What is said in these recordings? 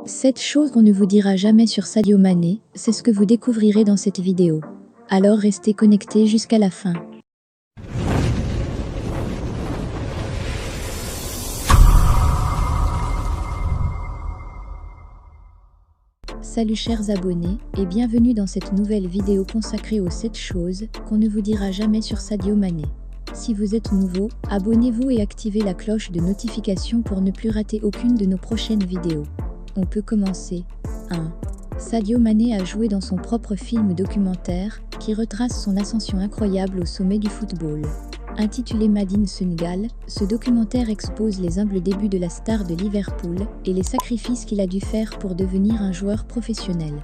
7 choses qu'on ne vous dira jamais sur Sadio Mané, c'est ce que vous découvrirez dans cette vidéo. Alors restez connectés jusqu'à la fin. Salut chers abonnés, et bienvenue dans cette nouvelle vidéo consacrée aux 7 choses qu'on ne vous dira jamais sur Sadio Mané. Si vous êtes nouveau, abonnez-vous et activez la cloche de notification pour ne plus rater aucune de nos prochaines vidéos. On peut commencer. 1. Sadio Mané a joué dans son propre film documentaire, qui retrace son ascension incroyable au sommet du football. Intitulé Made in Senegal, ce documentaire expose les humbles débuts de la star de Liverpool et les sacrifices qu'il a dû faire pour devenir un joueur professionnel.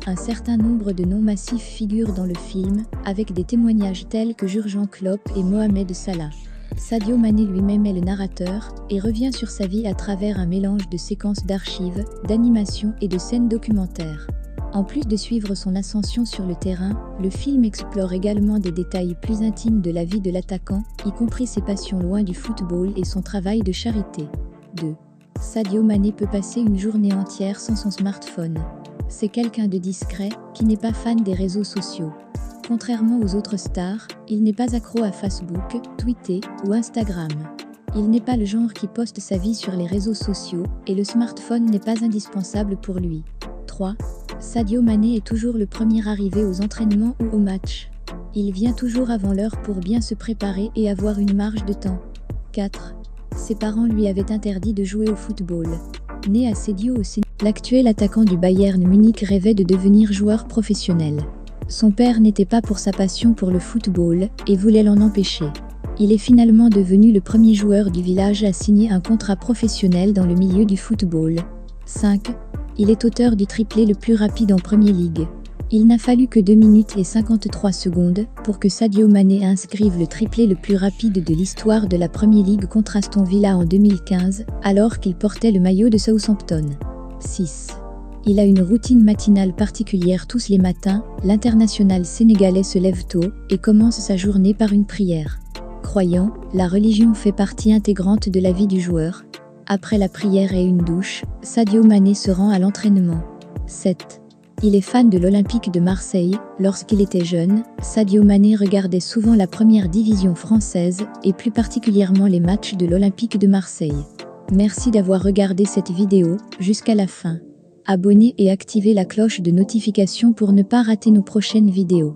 Un certain nombre de noms massifs figurent dans le film, avec des témoignages tels que Jurgen Klopp et Mohamed Salah. Sadio Mané lui-même est le narrateur et revient sur sa vie à travers un mélange de séquences d'archives, d'animations et de scènes documentaires. En plus de suivre son ascension sur le terrain, le film explore également des détails plus intimes de la vie de l'attaquant, y compris ses passions loin du football et son travail de charité. 2. Sadio Mané peut passer une journée entière sans son smartphone. C'est quelqu'un de discret, qui n'est pas fan des réseaux sociaux. Contrairement aux autres stars, il n'est pas accro à Facebook, Twitter ou Instagram. Il n'est pas le genre qui poste sa vie sur les réseaux sociaux, et le smartphone n'est pas indispensable pour lui. 3. Sadio Mané est toujours le premier arrivé aux entraînements ou aux matchs. Il vient toujours avant l'heure pour bien se préparer et avoir une marge de temps. 4. Ses parents lui avaient interdit de jouer au football. Né à Sédio au Sénégal, l'actuel attaquant du Bayern Munich rêvait de devenir joueur professionnel. Son père n'était pas pour sa passion pour le football et voulait l'en empêcher. Il est finalement devenu le premier joueur du village à signer un contrat professionnel dans le milieu du football. 5. Il est auteur du triplé le plus rapide en Premier League. Il n'a fallu que 2 minutes et 53 secondes pour que Sadio Mané inscrive le triplé le plus rapide de l'histoire de la Premier League contre Aston Villa en 2015, alors qu'il portait le maillot de Southampton. 6. Il a une routine matinale particulière tous les matins, l'international sénégalais se lève tôt et commence sa journée par une prière. Croyant, la religion fait partie intégrante de la vie du joueur. Après la prière et une douche, Sadio Mané se rend à l'entraînement. 7. Il est fan de l'Olympique de Marseille. Lorsqu'il était jeune, Sadio Mané regardait souvent la première division française et plus particulièrement les matchs de l'Olympique de Marseille. Merci d'avoir regardé cette vidéo jusqu'à la fin. Abonnez et activez la cloche de notification pour ne pas rater nos prochaines vidéos.